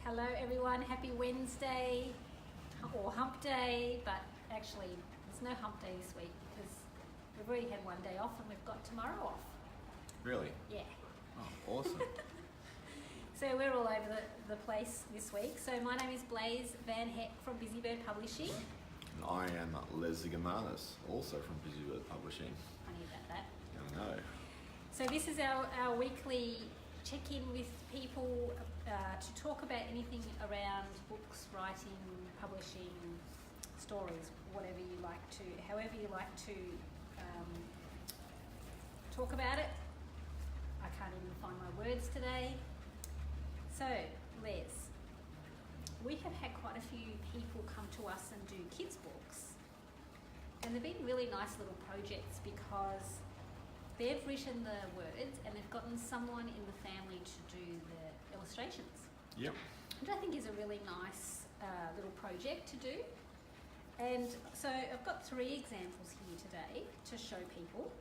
Hello everyone, happy Wednesday or hump day, but actually there's no hump day this week because we've already had one day off and we've got tomorrow off. Really? Yeah. Oh, awesome. So we're all over the place this week. So my name is Blaze Van Heck from Busybird Publishing. And I am Leslie Gamanis, also from Busybird Publishing. Funny about that. I know. So this is our weekly check-in with people to talk about anything around books, writing, publishing, stories, whatever you like to, however you like to talk about it. I can't even find my words today. So, Les, we have had quite a few people come to us and do kids' books. And they've been really nice little projects because they've written the words and they've gotten someone in the family to do the illustrations. Yep. Which I think is a really nice little project to do. And so I've got 3 examples here today to show people.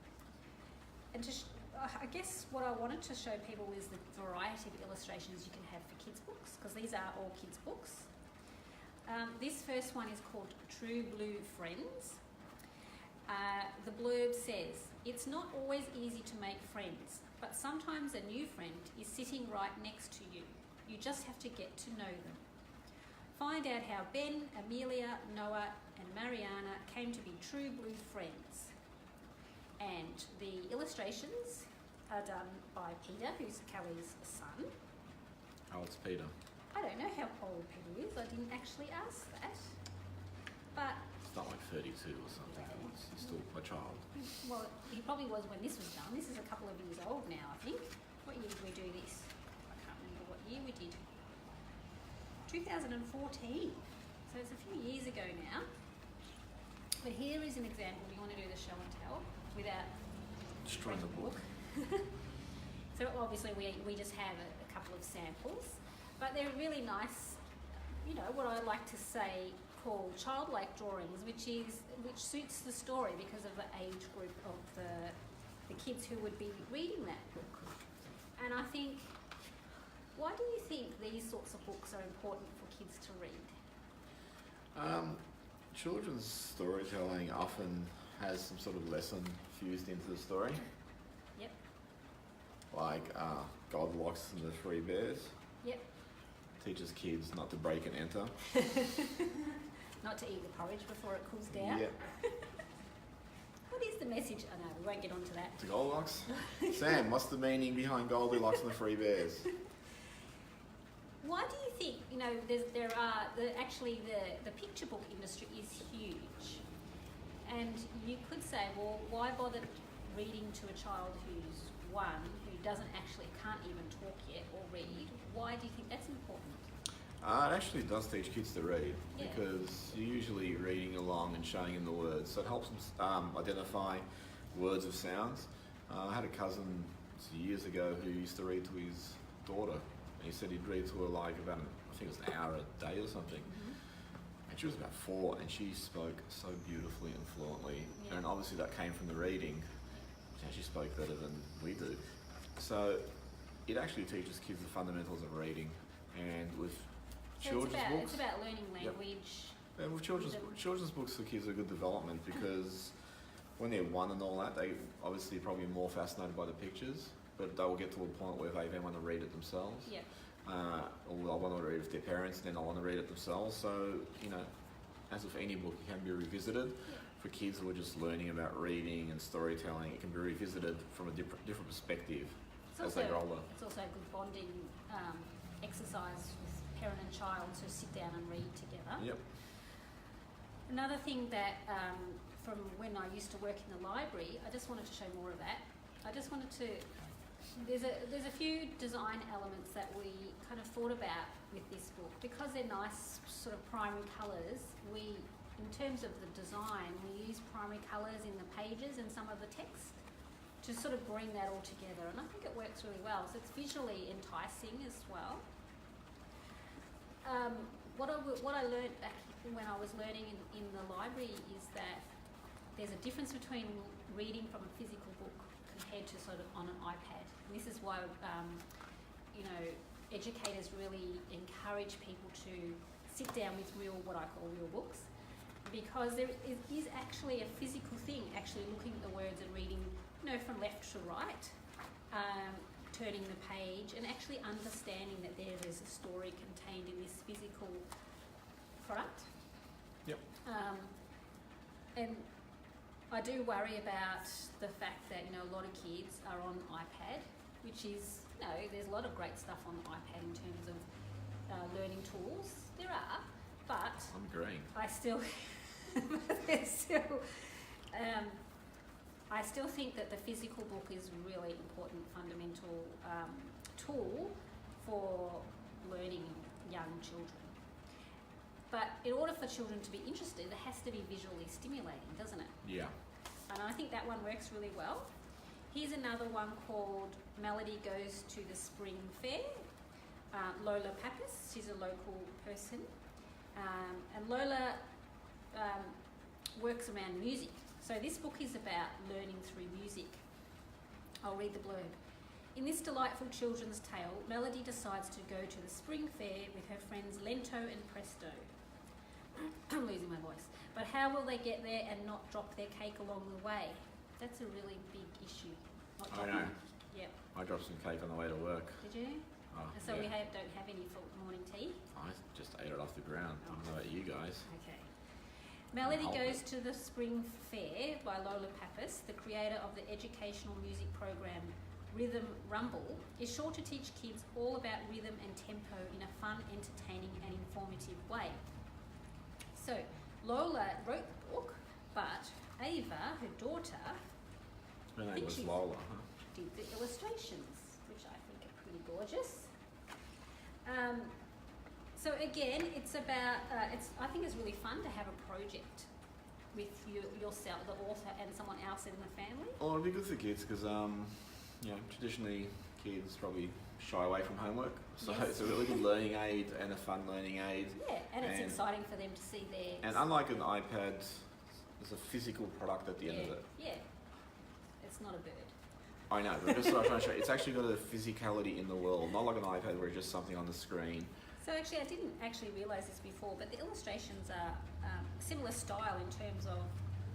And I guess what I wanted to show people is the variety of illustrations you can have for kids' books, because these are all kids' books. This first one is called True Blue Friends. The blurb says, "It's not always easy to make friends, but sometimes a new friend is sitting right next to you. You just have to get to know them. Find out how Ben, Amelia, Noah and Mariana came to be true blue friends." And the illustrations are done by Peter, who's Kelly's son. Oh, it's Peter. I don't know how old Peter is, I didn't actually ask that. But It's not like 32 or something. He's still a child. well, he probably was when this was done. This is a couple of years old now, I think. What year did we do this? I can't remember what year we did. 2014. So it's a few years ago now. But here is an example. Do you want to do the show and tell without Destroying the book. So obviously we just have a couple of samples, but they're really nice, you know, what I like to say called childlike drawings, which suits the story because of the age group of the kids who would be reading that book. And I think, why do you think these sorts of books are important for kids to read? Children's storytelling often has some sort of lesson fused into the story. Yep. Like Goldilocks and the 3 Bears. Yep. Teaches kids not to break and enter. Not to eat the porridge before it cools down. Yep. What is the message? Oh no, we won't get onto that. To Goldilocks? Sam, what's the meaning behind Goldilocks and the 3 Bears? Why do you think, you know, the picture book industry is huge, and you could say, well, why bother reading to a child who's 1, who can't even talk yet or read? Why do you think that's important? It actually does teach kids to read, Yeah. because you're usually reading along and showing them the words, so it helps them identify words of sounds. I had a cousin years ago who used to read to his daughter, and he said he'd read to her like about, I think it was an hour a day or something. Mm-hmm. And she was about 4, and she spoke so beautifully and fluently, Yeah. and obviously that came from the reading. And she spoke better than we do. So it actually teaches kids the fundamentals of reading, and with So children's books. It's about learning language. And with children's books for kids are good development, because when they're 1 and all that, they obviously probably more fascinated by the pictures, but they'll get to a point where they then want to read it themselves. Yeah. Or they'll want to read it with their parents, and then they'll want to read it themselves. So, you know, as with any book, it can be revisited. Yeah. For kids who are just learning about reading and storytelling, it can be revisited from a different perspective as they grow older. It's also a good bonding exercise with parent and child to sit down and read together. Yep. Another thing that from when I used to work in the library, I just wanted to show more of that. I just wanted to, there's a few design elements that we kind of thought about with this book. Because they're nice sort of primary colours, in terms of the design, we use primary colours in the pages and some of the text to sort of bring that all together, and I think it works really well. So it's visually enticing as well. What I learned back when I was learning in the library is that there's a difference between reading from a physical book compared to sort of on an iPad. And this is why, you know, educators really encourage people to sit down with what I call real books, because there is actually a physical thing, actually looking at the words and reading, from left to right, turning the page and actually understanding that there is a story contained in this physical product. Yep. And I do worry about the fact that, a lot of kids are on iPad, which is, there's a lot of great stuff on the iPad in terms of learning tools. There are, but I'm agreeing. I still think that the physical book is a really important fundamental tool for learning young children. But in order for children to be interested, it has to be visually stimulating, doesn't it? Yeah. And I think that one works really well. Here's another one called Melody Goes to the Spring Fair. Lola Pappas, she's a local person. And Lola works around music. So this book is about learning through music. I'll read the blurb. In this delightful children's tale, Melody decides to go to the spring fair with her friends Lento and Presto. I'm losing my voice. But how will they get there and not drop their cake along the way? That's a really big issue. I know. Yep. I dropped some cake on the way to work. Did you? Oh, So yeah. we don't have any for morning tea? I just ate it off the ground. I don't know about you guys. Okay. Melody Help Goes to the Spring Fair by Lola Pappas, the creator of the educational music program Rhythm Rumble, is sure to teach kids all about rhythm and tempo in a fun, entertaining and informative way. So, Lola wrote the book, but Ava, her daughter, Her think name was she's- Lola, huh? did the illustrations, which I think are pretty gorgeous. So again, it's about, I think it's really fun to have a project with yourself, the author, and someone else in the family. Well, it'd be good for kids because, traditionally kids probably shy away from homework. So Yes. it's a really good learning aid and a fun learning aid. Yeah, and it's And- exciting for them to see their... And unlike an iPad, there's a physical product at the end of it. Yeah, it's not a bird. I know, but just what I'm trying to show you, it's actually got a physicality in the world, not like an iPad where it's just something on the screen. So actually, I didn't actually realise this before, but the illustrations are similar style in terms of,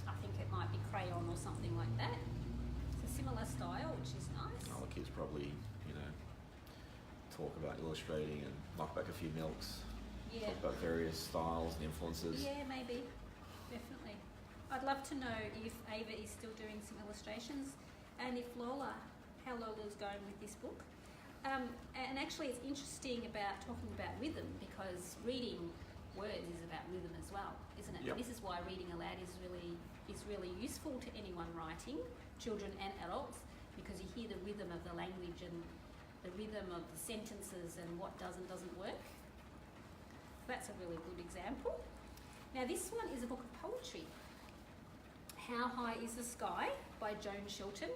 I think it might be crayon or something like that. It's a similar style, which is nice. Other kids probably, talk about illustrating and knock back a few milks. Yeah. Talk about various styles and influences. Yeah, maybe. Definitely. I'd love to know if Ava is still doing some illustrations and if how Lola's going with this book. And actually it's interesting about talking about rhythm, because reading words is about rhythm as well, isn't it? Yep. This is why reading aloud is really useful to anyone writing, children and adults, because you hear the rhythm of the language and the rhythm of the sentences and what does and doesn't work. That's a really good example. Now this one is a book of poetry. How High is the Sky by Joan Shilton.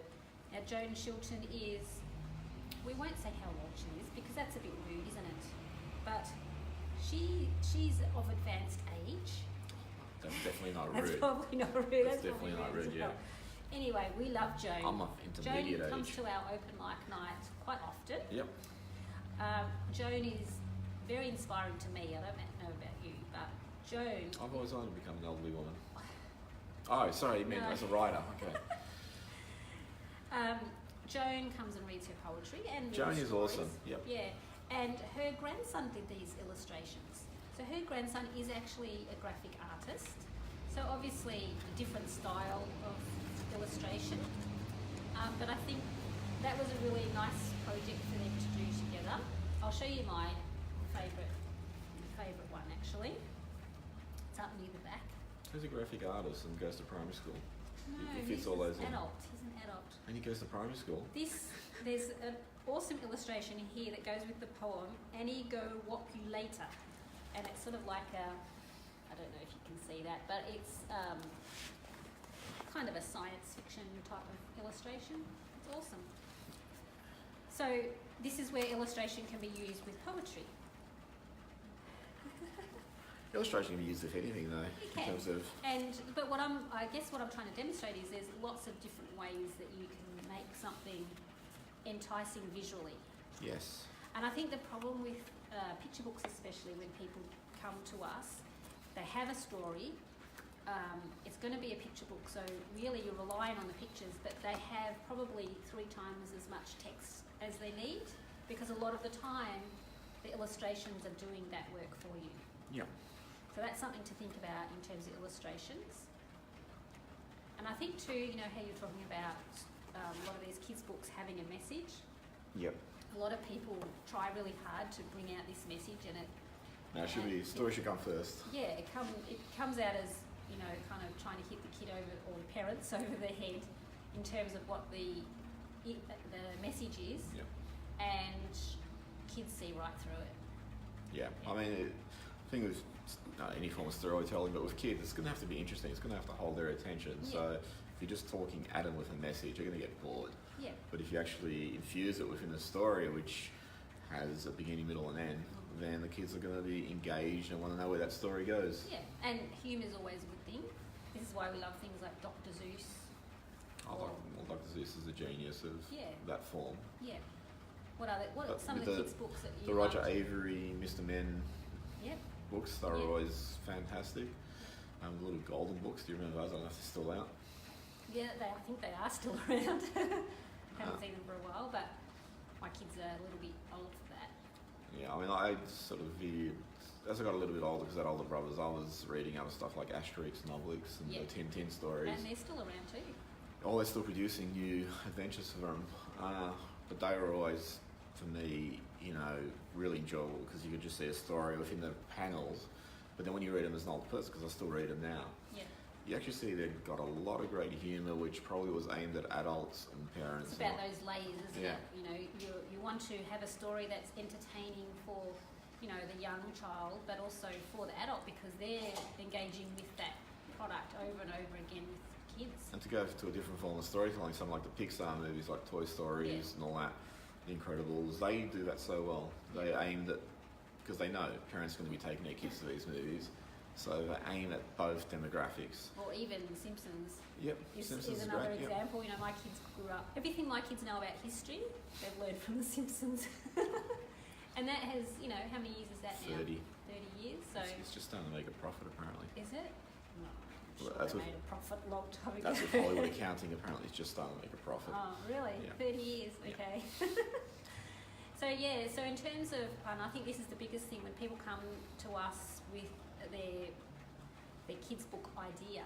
Now Joan Shilton is, we won't say how old she is because that's a bit rude, isn't it? But she's of advanced age. That's definitely not That's rude. probably not rude. That's definitely not probably rude, as yeah. well. Anyway, we love Joan. I'm of intermediate Joan comes age. to our open mic night quite often. Yep. Joan is very inspiring to me. I don't know about you, but Joan... I've always wanted to become an elderly woman. Oh, sorry, you meant No. as a writer. Okay. Joan comes and reads her poetry and Joan is stories. awesome. Yep. Yeah, and her grandson did these illustrations. So her grandson is actually a graphic artist. So obviously a different style of illustration. But I think that was a really nice project for them to do together. I'll show you my favourite one actually. It's up near the back. He's a graphic artist and goes to primary school. No, He fits he's all those an in. adult. He's an adult. And he goes to primary school. There's an awesome illustration here that goes with the poem, Annie Go Whop You Later. And it's sort of like I don't know if you can see that, but it's kind of a science fiction type of illustration. It's awesome. So this is where illustration can be used with poetry. Illustration can be used with anything though, You in can. terms of But I guess what I'm trying to demonstrate is there's lots of different ways that you can make something enticing visually. yes. And I think the problem with picture books, especially when people come to us, they have a story. It's going to be a picture book, so really you're relying on the pictures, but they have probably 3 times as much text as they need, because a lot of the time the illustrations are doing that work for you. Yeah. So that's something to think about in terms of illustrations. And I think too, you know, how you're talking about a lot of these kids' books having a message. Yep. A lot of people try really hard to bring out this message, and it. No, story should come first. Yeah, it comes out as, you know, kind of trying to hit the kid over, or the parents over the head, in terms of what the message is. Yep. And kids see right through it. Yeah. I mean, I think with any form of storytelling, but with kids, it's going to have to be interesting. It's going to have to hold their attention. Yeah. So if you're just talking at them with a message, you're going to get bored. Yeah. But if you actually infuse it within a story which has a beginning, middle and end, then the kids are going to be engaged and want to know where that story goes. Yeah, and humour is always a good thing. This is why we love things like Dr. Zeus. Dr. Zeus is a genius of that form. Yeah. What are some of the kids' books that you The Roger loved? Avery, Mr. Men books, they were always fantastic. The little golden books, do you remember those? I don't know if they're still out. Yeah, I think they are still around. Haven't seen them for a while, but my kids are a little bit old for that. Yeah, I mean, I sort of viewed, as I got a little bit older, because I had older brothers, I was reading other stuff like Asterix, Obelix, and the Tintin stories. And they're still around too. Oh, they're still producing new adventures for them. But they were always, for me, you know, really enjoyable, because you could just see a story within the panels. But then when you read them as an older person, because I still read them now, you actually see they've got a lot of great humour, which probably was aimed at adults and parents. It's about those layers, isn't it? Yeah. You know, you want to have a story that's entertaining for, you know, the young child, but also for the adult, because they're engaging with that product over and over again with kids. And to go to a different form of storytelling, something like the Pixar movies, like Toy Stories and all that, The Incredibles, they do that so well. They aim at, because they know parents are going to be taking their kids to these movies, so they aim at both demographics. Or even Simpsons. Yep, Simpsons is another great, example. You know, my kids grew up. Everything my kids know about history, they've learned from The Simpsons. And that has, you know, how many years is that now? 30. 30 years. So It's just starting to make a profit, apparently. is it? No, Well, I'm sure they made a profit a long time ago. That's with Hollywood accounting, apparently it's just starting to make a profit. Oh, really? Yeah. 30 years, Yeah. okay. So in terms of, and I think this is the biggest thing, when people come to us with their kids' book idea,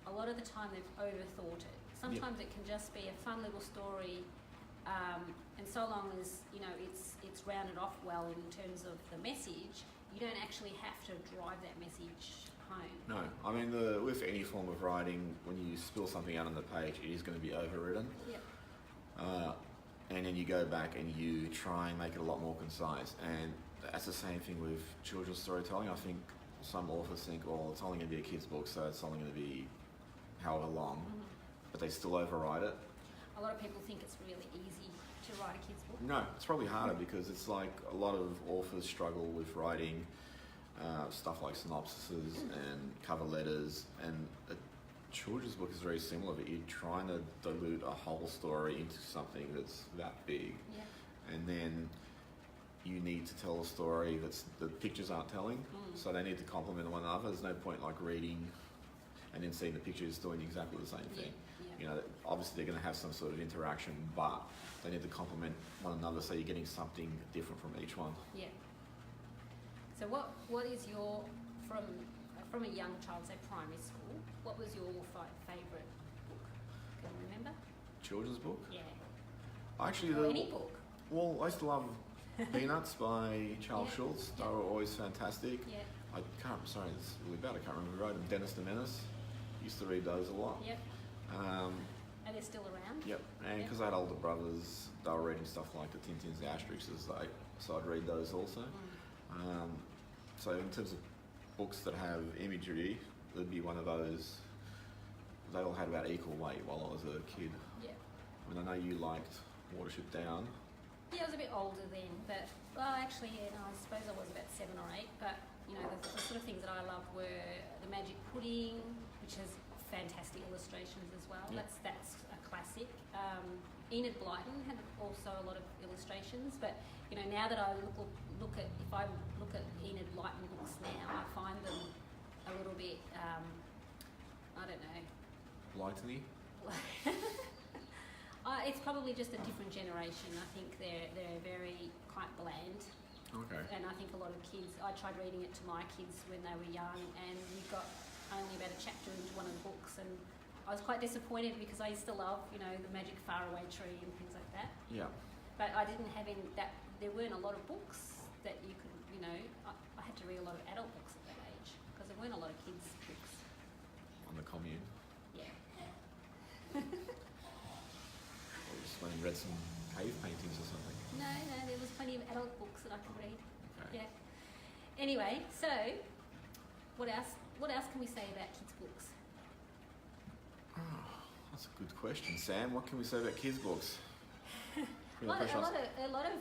a lot of the time they've overthought it. Sometimes it can just be a fun little story, and so long as, you know, it's rounded off well in terms of the message, you don't actually have to drive that message home. No, I mean, with any form of writing, when you spill something out on the page, it is going to be overwritten. Yeah. And then you go back and you try and make it a lot more concise. And that's the same thing with children's storytelling. I think some authors think, well, it's only going to be a kid's book, so it's only going to be however long, but they still override it. A lot of people think it's really easy to write a kid's book. No, it's probably harder, because it's like a lot of authors struggle with writing stuff like synopsises and cover letters, and a children's book is very similar, but you're trying to dilute a whole story into something that's that big. Yeah. And then you need to tell a story that's the pictures aren't telling, so they need to complement one another. There's no point like reading and then seeing the pictures doing exactly the same thing. Yeah. You know, obviously they're going to have some sort of interaction, but they need to complement one another, so you're getting something different from each one. Yeah. So what is your, from a young child, say primary school, what was your favourite book? Can you remember? Children's book? Yeah. Actually, Or any book. Well, I used to love Peanuts by Charles Yeah. Schultz. They were always fantastic. Yeah. Sorry, it's really bad. I can't remember who wrote them. Dennis the Menace. Used to read those a lot. Yep. And they're still around? Yep. And because I had older brothers, they were reading stuff like the Tintins, the Asterixes, so I'd read those also. So in terms of books that have imagery, there'd be one of those. They all had about equal weight while I was a kid. Yeah. I mean, I know you liked Watership Down. Yeah, I was a bit older then, but, well, actually, I suppose I was about 7 or 8, but, you know, the sort of things that I loved were The Magic Pudding, which has fantastic illustrations as well. Yeah. That's a classic. Enid Blyton had also a lot of illustrations, but you know, now that I look at Enid Blyton books now, I find them a little bit I don't know. Blytony? It's probably just a different generation. I think they're very quite bland. Okay. And I think a lot of kids, I tried reading it to my kids when they were young, and we got only about a chapter into one of the books, and I was quite disappointed because I used to love, you know, the magic faraway tree and things like that. Yeah. But I didn't have any, that, there weren't a lot of books that you could, you know, I had to read a lot of adult books at that age because there weren't a lot of kids' books. On the commune. Yeah. Or just went and read some cave paintings or something. No, there was plenty of adult books that I could read. Okay. Yeah. Anyway, so what else can we say about kids' books? Oh, that's a good question, Sam. What can we say about kids' books? A lot of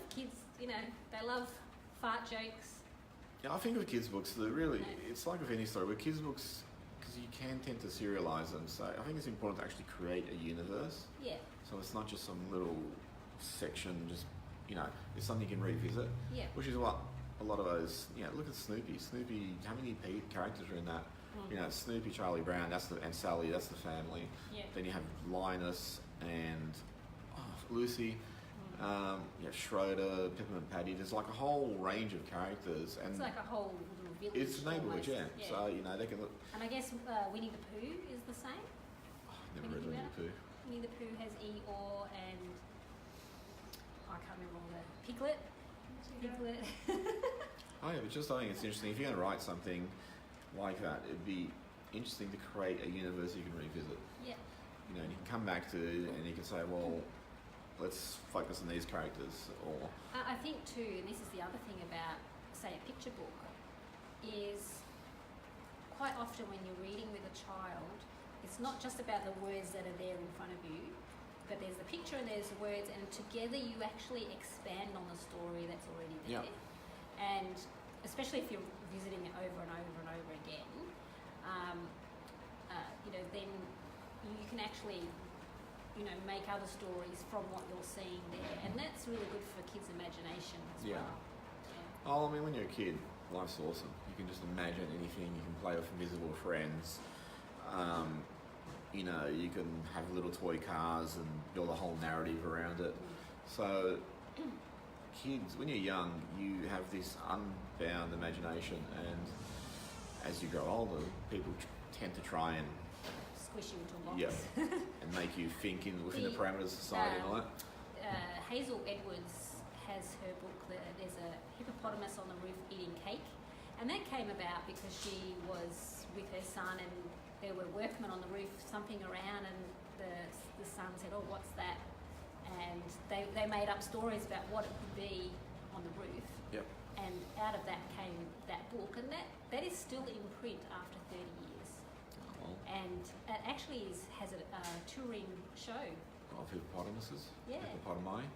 kids, you know, they love fart jokes. Yeah, I think with kids' books, it's like with any story. With kids' books, because you can tend to serialise them, so I think it's important to actually create a universe. Yeah. So it's not just some little section, just, you know, it's something you can revisit. Yeah. Which is what a lot of those, you know, look at Snoopy. Snoopy, how many characters are in that? You know, Snoopy, Charlie Brown, and Sally, that's the family. Yeah. Then you have Linus and Lucy. Schroeder, Peppermint Patty. There's like a whole range of characters, and It's like a whole little village. it's a neighbourhood, almost. yeah. So you know they can look. And I guess Winnie the Pooh is the same. Never Winnie read Winnie the Pooh. Winnie the Pooh has Eeyore and I can't remember all the Piglet. Oh yeah, but just I think it's interesting. If you're going to write something like that, it'd be interesting to create a universe you can revisit. Yeah. You know, and you can come back to, and you can say, well, let's focus on these characters, or I think too, and this is the other thing about, say, a picture book, is quite often when you're reading with a child, it's not just about the words that are there in front of you, but there's the picture and there's the words, and together you actually expand on the story that's already there. Yep. And especially if you're visiting it over and over and over again, you know, then you can actually, you know, make other stories from what you're seeing there, and that's really good for kids' imagination as Yeah. well. Yeah. oh, I mean, when you're a kid, life's awesome. You can just imagine anything. You can play with invisible friends. You know, you can have little toy cars and build a whole narrative around it. So, kids, when you're young, you have this unbound imagination, and as you grow older, people tend to try and Squish you into a box. and make you think within the parameters of society and all that. Hazel Edwards has her book, there's a hippopotamus on the roof eating cake, and that came about because she was with her son and there were workmen on the roof thumping around, and the son said, oh, what's that? And they made up stories about what it could be on the roof. Yep. And out of that came that book, and that is still in print after 30 years. Oh, well, And it actually has a touring show. of hippopotamuses? Yeah. Hippopotami?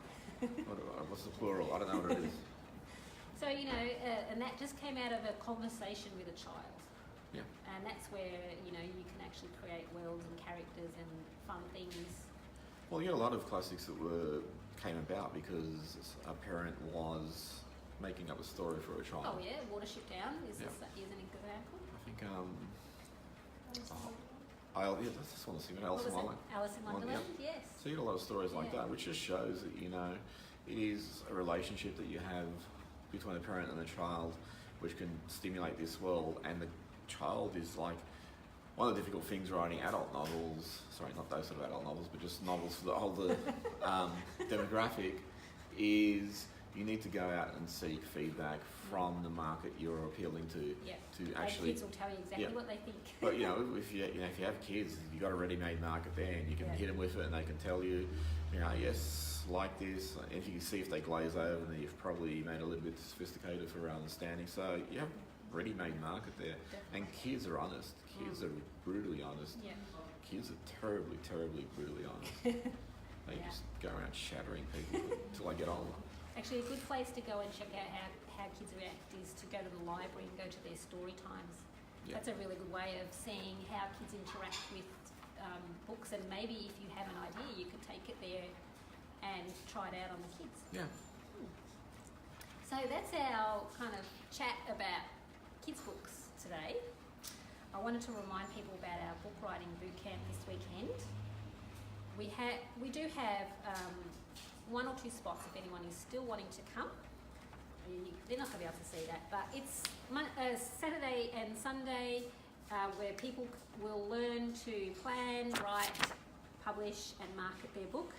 What's the plural? I don't know what it is. So, you know, and that just came out of a conversation with a child. Yeah. And that's where, you know, you can actually create worlds and characters and fun things. Well, you had a lot of classics that came about because a parent was making up a story for a child. Oh, yeah, Watership Down is Yeah. is an example. I think, that's just one of the Alice in Wonderland. Alice in Wonderland, yes. So you had a lot of stories like Yeah. that, which just shows that, you know, it is a relationship that you have between a parent and a child, which can stimulate this world, and the child is like one of the difficult things writing adult novels. Sorry, not those sort of adult novels, but just novels for the older demographic. Is you need to go out and seek feedback from the market you're appealing to. Yeah. To actually. Kids will tell you exactly what they think. But you know, if you have kids, you've got a ready-made market there, and you can hit them with it, and they can tell you, you know, yes, like this. And if you can see if they glaze over, then you've probably made a little bit sophisticated for understanding. So you have a ready-made market there, and kids are honest. Kids are brutally honest. Yeah. Kids are terribly, terribly brutally honest. They just go around shattering people until they get older. Actually, a good place to go and check out how kids react is to go to the library and go to their story times. Yeah. That's a really good way of seeing how kids interact with books, and maybe if you have an idea, you could take it there and try it out on the kids. Yeah. So that's our kind of chat about kids' books today. I wanted to remind people about our book writing boot camp this weekend. We do have 1 or 2 spots if anyone is still wanting to come. They're not going to be able to see that, but it's Saturday and Sunday where people will learn to plan, write, publish and market their book.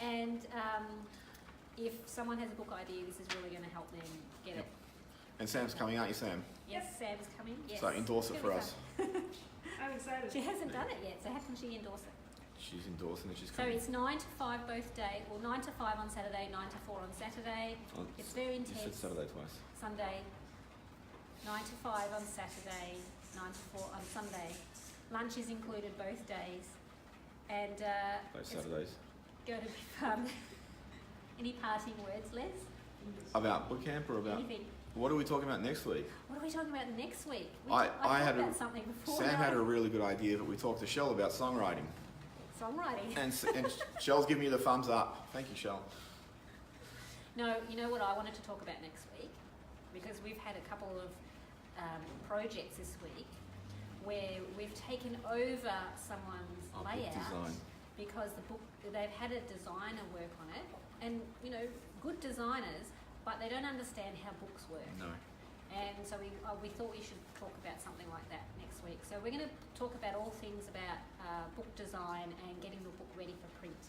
And if someone has a book idea, this is really going to help them get it. And Sam's coming, aren't you, Sam? Yes, Sam's coming. Yes. So endorse it It's for gonna be us. fun. I'm excited. She hasn't done it yet, so how can she endorse it? She's endorsing it. She's So coming. it's 9 to 5 both days, well 9 to 5 on Saturday, 9 to 4 on Saturday. Oh, It's very You said intense. Saturday twice. Sunday, 9 to 5 on Saturday, 9 to 4 on Sunday. Lunch is included both days. And Both it's Saturdays. going to be fun. Any parting words, Les? About boot camp or about... Anything? What are we talking about next week? What are we talking about next week? I thought had about something before. Sam now. had a really good idea, but we talked to Shell about songwriting. Songwriting. And Shell's giving you the thumbs up. Thank you, Shell. No, you know what I wanted to talk about next week? Because we've had a couple of projects this week where we've taken over someone's Our book layout design. because the book, they've had a designer work on it, and you know, good designers, but they don't understand how books work. No. And so we thought we should talk about something like that next week. So we're going to talk about all things about book design and getting your book ready for print.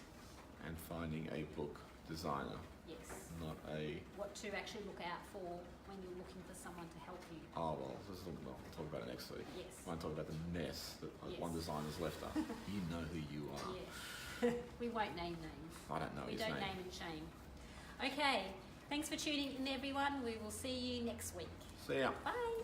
And finding a book designer, Yes. not a... What to actually look out for when you're looking for someone to help you. Oh, well, we'll talk about it next week. Yes. I want to talk about the mess that Yes. one designer's left us. You know who you are. Yeah. We won't name names. I don't know We his don't name. name and shame. Okay. Thanks for tuning in, everyone. We will see you next week. See ya. Bye.